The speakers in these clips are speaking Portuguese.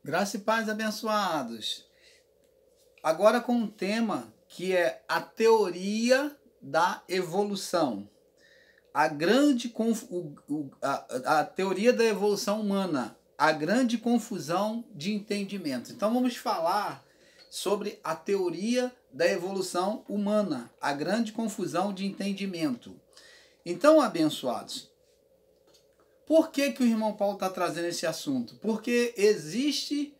Graça e paz, abençoados. Agora com um tema que é a teoria da evolução. A teoria da evolução humana, a grande confusão de entendimento. Então vamos falar sobre a teoria da evolução humana, a grande confusão de entendimento. Então, abençoados, por que o irmão Paulo está trazendo esse assunto? Porque existe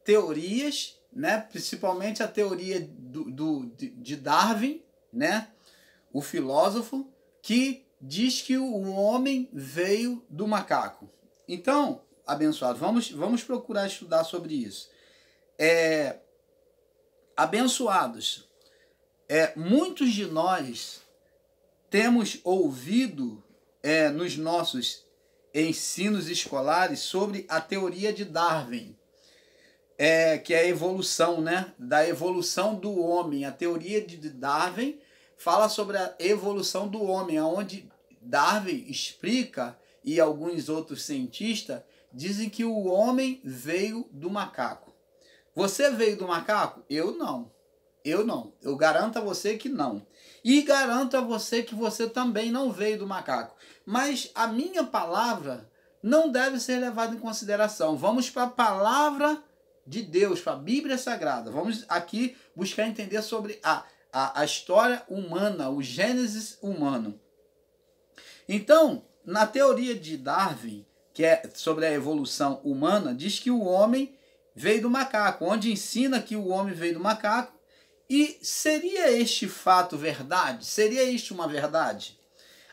teorias, né? Principalmente a teoria de Darwin, né? O filósofo, que diz que o homem veio do macaco. Então, abençoado, vamos procurar estudar sobre isso. Abençoados, muitos de nós temos ouvido nos nossos ensinos escolares sobre a teoria de Darwin, que é a evolução, né? Da evolução do homem. A teoria de Darwin fala sobre a evolução do homem, onde Darwin explica, e alguns outros cientistas dizem que o homem veio do macaco. Você veio do macaco? Eu não. Eu não. Eu garanto a você que não. E garanto a você que você também não veio do macaco. Mas a minha palavra não deve ser levada em consideração. Vamos para a palavra de Deus, para a Bíblia Sagrada. Vamos aqui buscar entender sobre a história humana, o Gênesis humano. Então, na teoria de Darwin, que é sobre a evolução humana, diz que o homem veio do macaco, onde ensina que o homem veio do macaco. E seria este fato verdade? Seria isto uma verdade?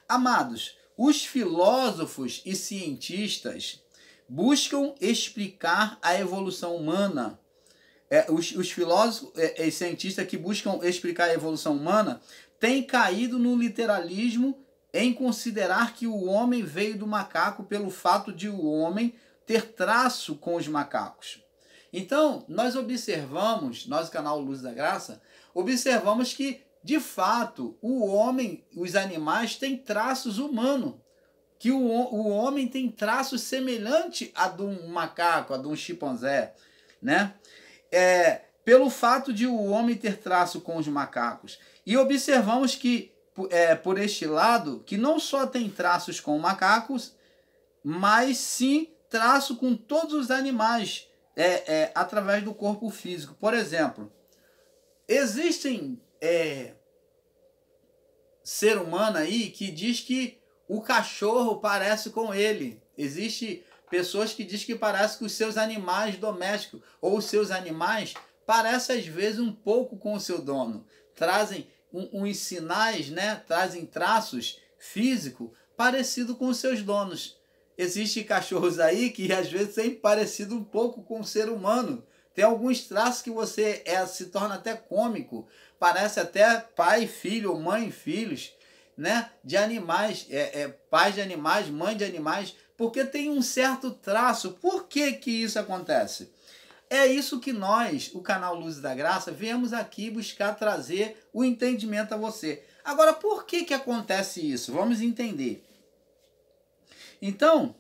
Amados, os filósofos e cientistas buscam explicar a evolução humana. Os filósofos e cientistas que buscam explicar a evolução humana têm caído no literalismo em considerar que o homem veio do macaco pelo fato de o homem ter traço com os macacos. Então, nós observamos, nós do canal Luz da Graça, observamos que, de fato, o homem, os animais têm traços humanos. Que o homem tem traços semelhantes a de um macaco, a de um chimpanzé, né? Pelo fato de o homem ter traço com os macacos. E observamos que, por este lado, que não só tem traços com macacos, mas sim traço com todos os animais, através do corpo físico. Por exemplo, existem ser humano aí que diz que o cachorro parece com ele. Existem pessoas que dizem que parece com os seus animais domésticos, ou os seus animais parecem às vezes um pouco com o seu dono. Trazem uns sinais, né? Trazem traços físicos parecidos com os seus donos. Existem cachorros aí que às vezes têm parecido um pouco com o ser humano. Tem alguns traços que você se torna até cômico. Parece até pai e filho, ou mãe e filhos, né? De animais, pais de animais, mãe de animais, porque tem um certo traço. Por que isso acontece? É isso que nós, o canal Luz da Graça, viemos aqui buscar trazer o entendimento a você. Agora, por que acontece isso? Vamos entender. Então,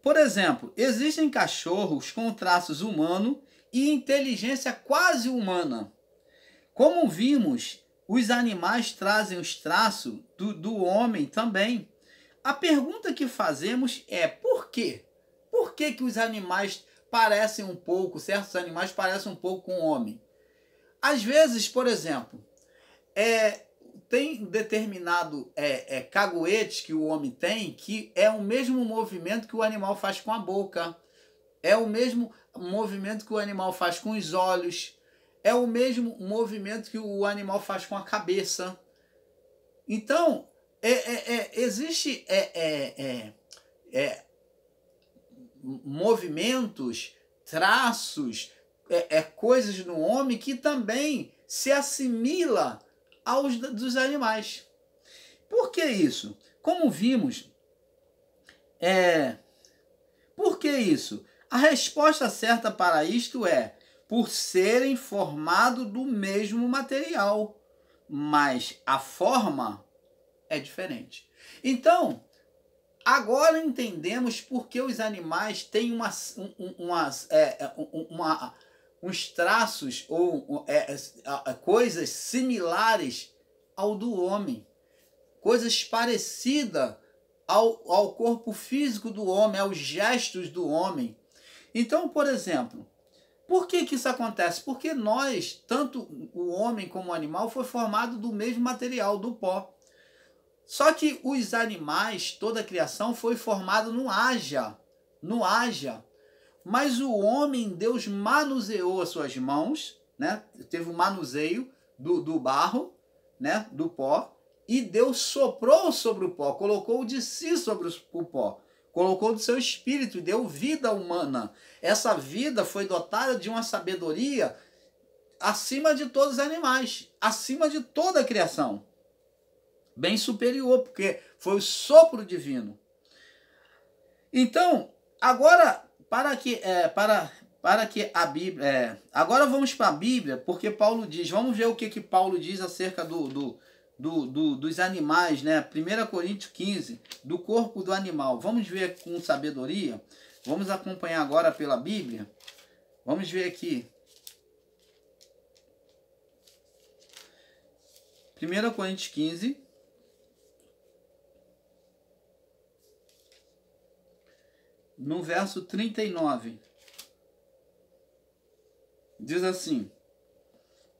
por exemplo, existem cachorros com traços humanos e inteligência quase humana. Como vimos, os animais trazem os traços do homem também. A pergunta que fazemos é por quê? Por que os animais parecem um pouco, certos animais parecem um pouco com o homem? Às vezes, por exemplo, tem determinado caguetes que o homem tem que é o mesmo movimento que o animal faz com a boca, é o mesmo movimento que o animal faz com os olhos, é o mesmo movimento que o animal faz com a cabeça. Então, existe movimentos, traços, coisas no homem que também se assimila aos dos animais. Por que isso? Como vimos, por que isso? A resposta certa para isto é por serem formados do mesmo material, mas a forma é diferente. Então, Agora entendemos por que os animais têm uns traços ou coisas similares ao do homem. Coisas parecidas ao corpo físico do homem, aos gestos do homem. Então, por exemplo, por que isso acontece? Porque nós, tanto o homem como o animal, foi formado do mesmo material, do pó. Só que os animais, toda a criação foi formada no haja. Mas o homem, Deus manuseou as suas mãos, né? Teve o manuseio do barro, né? Do pó, e Deus soprou sobre o pó, colocou de si sobre o pó, colocou do seu espírito e deu vida humana. Essa vida foi dotada de uma sabedoria acima de todos os animais, acima de toda a criação. Bem superior, porque foi o sopro divino. Então, agora, para que a Bíblia... agora vamos para a Bíblia, porque Paulo diz, vamos ver o que Paulo diz acerca dos animais, né? 1 Coríntios 15, do corpo do animal. Vamos ver com sabedoria. Vamos acompanhar agora pela Bíblia. Vamos ver aqui. 1 Coríntios 15. No verso 39. Diz assim.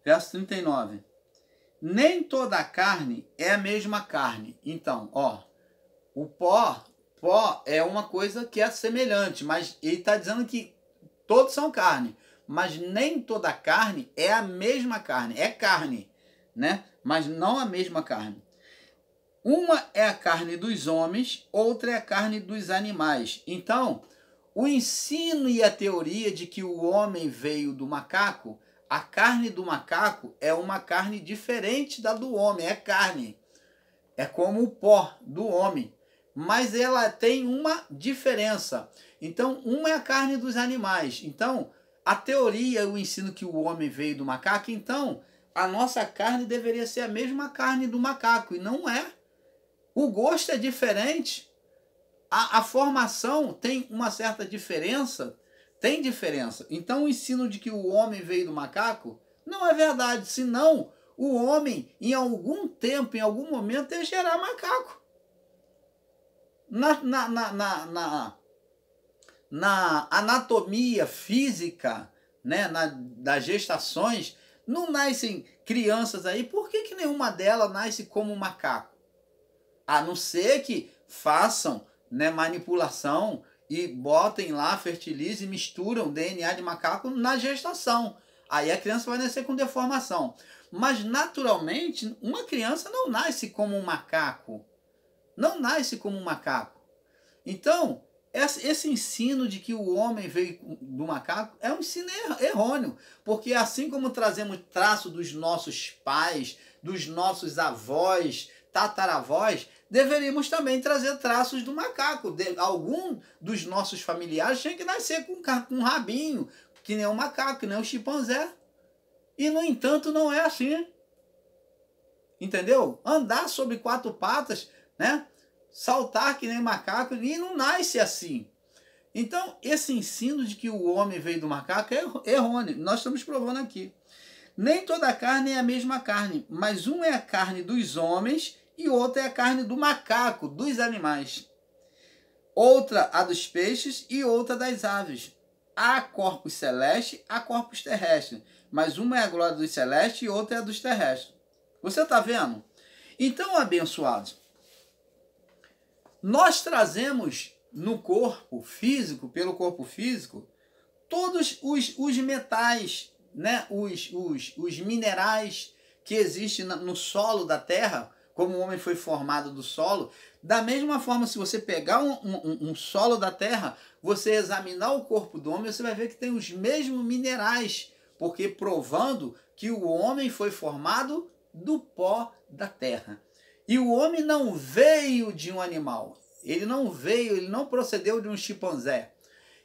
Verso 39. Nem toda a carne é a mesma carne. Então, o pó é uma coisa que é semelhante, mas ele está dizendo que todos são carne, mas nem toda a carne é a mesma carne. É carne, né? Mas não a mesma carne. Uma é a carne dos homens, outra é a carne dos animais. Então, o ensino e a teoria de que o homem veio do macaco, a carne do macaco é uma carne diferente da do homem, é carne. É como o pó do homem, mas ela tem uma diferença. Então, uma é a carne dos animais. Então, a teoria e o ensino que o homem veio do macaco, então, a nossa carne deveria ser a mesma carne do macaco, e não é. O gosto é diferente, a formação tem uma certa diferença, tem diferença. Então o ensino de que o homem veio do macaco não é verdade, senão o homem em algum tempo, em algum momento, ia gerar macaco. Na anatomia física, né, das gestações, não nascem crianças aí, por que nenhuma delas nasce como um macaco? A não ser que façam, né, manipulação e botem lá, fertilizem, misturam DNA de macaco na gestação. Aí a criança vai nascer com deformação. Mas naturalmente, uma criança não nasce como um macaco. Não nasce como um macaco. Então, esse ensino de que o homem veio do macaco é um ensino errôneo. Porque assim como trazemos traço dos nossos pais, dos nossos avós, tataravós, deveríamos também trazer traços do macaco. Algum dos nossos familiares tinha que nascer com um rabinho, que nem um macaco, que nem um chimpanzé. E, no entanto, não é assim. Entendeu? Andar sobre 4 patas, né? Saltar que nem macaco, e não nasce assim. Então, esse ensino de que o homem veio do macaco é errôneo. Nós estamos provando aqui. Nem toda a carne é a mesma carne, mas uma é a carne dos homens e outra é a carne do macaco, dos animais. Outra a dos peixes e outra das aves. Há corpos celestes, há corpos terrestres, mas uma é a glória dos celestes e outra é a dos terrestres. Você está vendo? Então, abençoados, nós trazemos no corpo físico, pelo corpo físico, todos os metais, né? os minerais que existem no solo da terra, como o homem foi formado do solo. Da mesma forma, se você pegar um solo da terra, você examinar o corpo do homem, você vai ver que tem os mesmos minerais, porque provando que o homem foi formado do pó da terra. E o homem não veio de um animal. Ele não procedeu de um chimpanzé.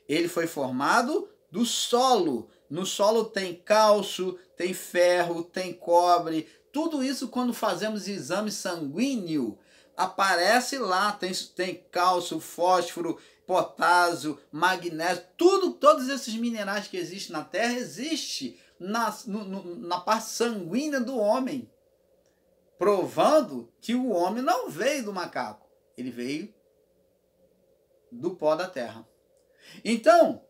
Ele foi formado do solo. No solo tem cálcio, tem ferro, tem cobre. Tudo isso quando fazemos exame sanguíneo, aparece lá, tem cálcio, fósforo, potássio, magnésio, todos esses minerais que existem na Terra, existem na parte sanguínea do homem, provando que o homem não veio do macaco, ele veio do pó da terra. Então,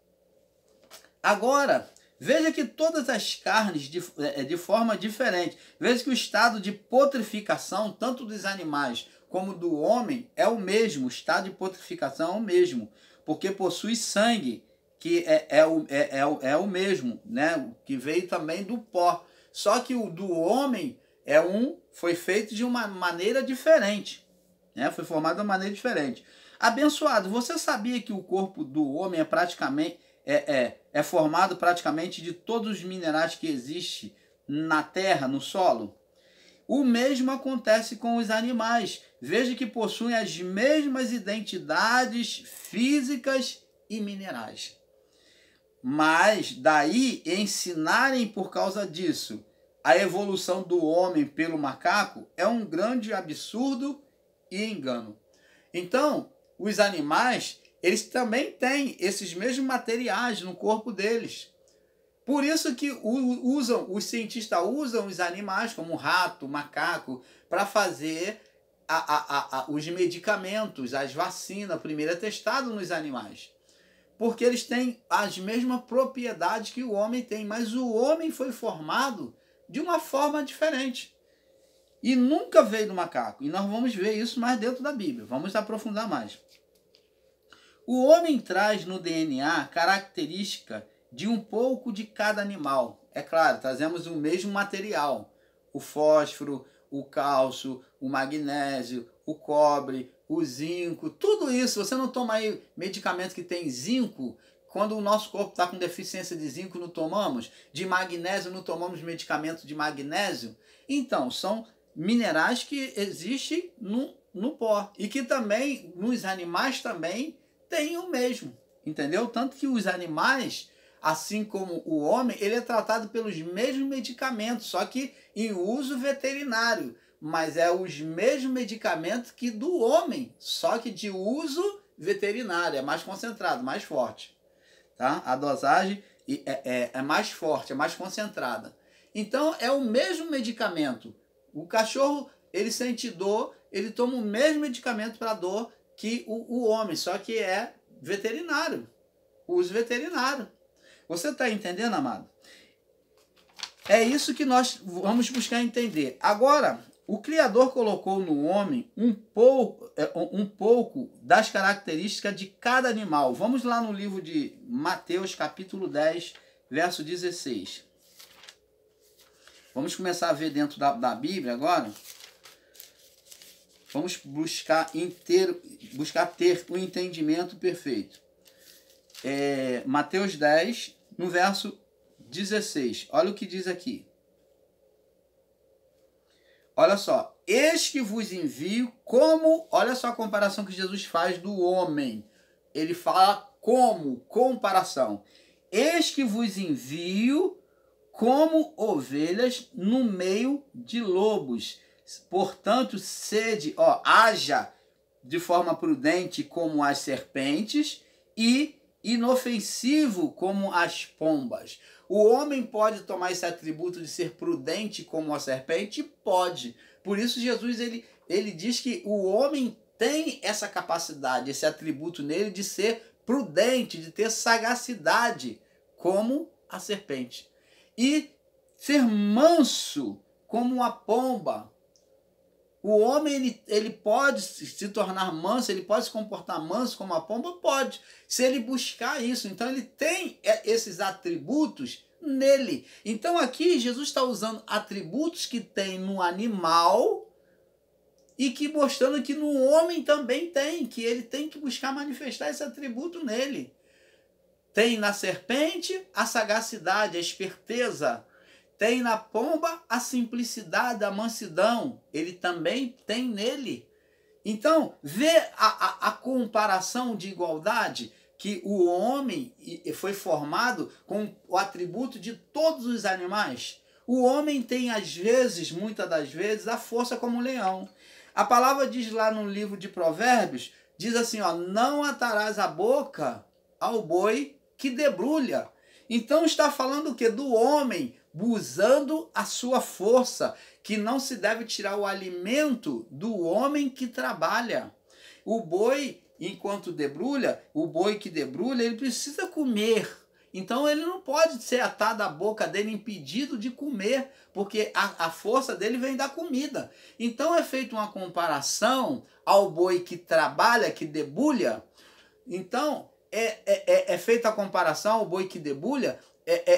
agora, veja que todas as carnes de forma diferente, veja que o estado de putrificação, tanto dos animais como do homem, é o mesmo, o estado de putrificação é o mesmo, porque possui sangue, que é o mesmo, né? Que veio também do pó. Só que o do homem foi feito de uma maneira diferente, né? Foi formado de uma maneira diferente. Abençoado, você sabia que o corpo do homem é formado praticamente de todos os minerais que existem na terra, no solo? O mesmo acontece com os animais. Veja que possuem as mesmas identidades físicas e minerais. Mas daí ensinarem por causa disso a evolução do homem pelo macaco é um grande absurdo e engano. Então, os animais, eles também têm esses mesmos materiais no corpo deles. Por isso que os cientistas usam os animais, como o rato, o macaco, para fazer os medicamentos, as vacinas. Primeiro é testado nos animais. Porque eles têm as mesmas propriedades que o homem tem. Mas o homem foi formado de uma forma diferente. E nunca veio do macaco. E nós vamos ver isso mais dentro da Bíblia. Vamos aprofundar mais. O homem traz no DNA característica de um pouco de cada animal. É claro, trazemos o mesmo material. O fósforo, o cálcio, o magnésio, o cobre, o zinco, tudo isso. Você não toma aí medicamento que tem zinco? Quando o nosso corpo está com deficiência de zinco, não tomamos? De magnésio, não tomamos medicamento de magnésio? Então, são minerais que existem no pó. E que também, nos animais também, tem o mesmo. Entendeu? Tanto que os animais, assim como o homem, ele é tratado pelos mesmos medicamentos, só que em uso veterinário. Mas é os mesmos medicamentos que do homem, só que de uso veterinário. É mais concentrado, mais forte. Tá? A dosagem é mais forte, é mais concentrada. Então é o mesmo medicamento. O cachorro, ele sente dor, ele toma o mesmo medicamento para dor que o homem, só que é veterinário. Uso veterinário. Você está entendendo, amado? É isso que nós vamos buscar entender. Agora, o Criador colocou no homem um pouco das características de cada animal. Vamos lá no livro de Mateus, capítulo 10, verso 16. Vamos começar a ver dentro da Bíblia agora. Vamos buscar ter o entendimento perfeito. Mateus 10, no verso 16. Olha o que diz aqui. Olha só. Eis que vos envio como... Olha só a comparação que Jesus faz do homem. Ele fala como comparação. Eis que vos envio como ovelhas no meio de lobos. Portanto, haja de forma prudente como as serpentes e inofensivo como as pombas. O homem pode tomar esse atributo de ser prudente como a serpente? Pode. Por isso Jesus ele diz que o homem tem essa capacidade, esse atributo nele de ser prudente, de ter sagacidade como a serpente. E ser manso como a pomba. O homem ele pode se tornar manso, ele pode se comportar manso como a pomba? Pode, se ele buscar isso. Então ele tem esses atributos nele. Então aqui Jesus está usando atributos que tem no animal e que mostrando que no homem também tem, que ele tem que buscar manifestar esse atributo nele. Tem na serpente a sagacidade, a esperteza. Tem na pomba a simplicidade, a mansidão. Ele também tem nele. Então, vê a comparação de igualdade, que o homem foi formado com o atributo de todos os animais. O homem tem, às vezes, muitas das vezes, a força como um leão. A palavra diz lá no livro de Provérbios, diz assim, ó, não atarás a boca ao boi que debrulha. Então está falando o quê? Do homem usando a sua força, que não se deve tirar o alimento do homem que trabalha. O boi, enquanto debrulha, o boi que debrulha, ele precisa comer. Então ele não pode ser atado à boca dele, impedido de comer, porque a força dele vem da comida. Então é feita uma comparação ao boi que trabalha, que debulha. Então é feita a comparação ao boi que debulha,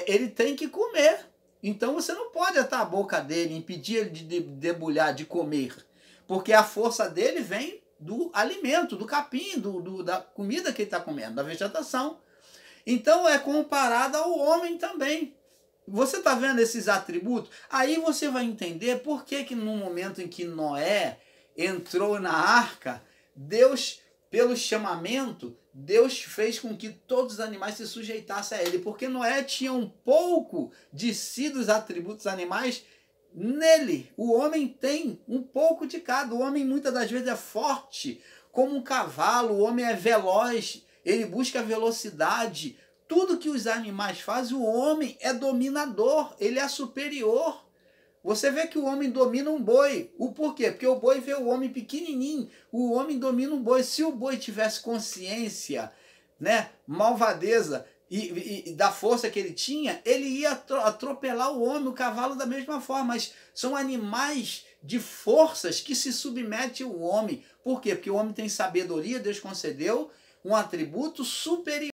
ele tem que comer. Então você não pode atar a boca dele, impedir ele de debulhar, de comer, porque a força dele vem do alimento, do capim, da comida que ele está comendo, da vegetação. Então é comparado ao homem também. Você está vendo esses atributos? Aí você vai entender por que no momento em que Noé entrou na arca, Deus, pelo chamamento, Deus fez com que todos os animais se sujeitassem a ele. Porque Noé tinha um pouco de si dos atributos animais nele. O homem tem um pouco de cada. O homem muitas das vezes é forte como um cavalo, o homem é veloz, ele busca velocidade. Tudo que os animais fazem, o homem é dominador, ele é superior. Você vê que o homem domina um boi. O porquê? Porque o boi vê o homem pequenininho, o homem domina um boi. Se o boi tivesse consciência, né, malvadeza e da força que ele tinha, ele ia atropelar o homem, o cavalo da mesma forma. Mas são animais de forças que se submetem ao homem. Por quê? Porque o homem tem sabedoria, Deus concedeu um atributo superior.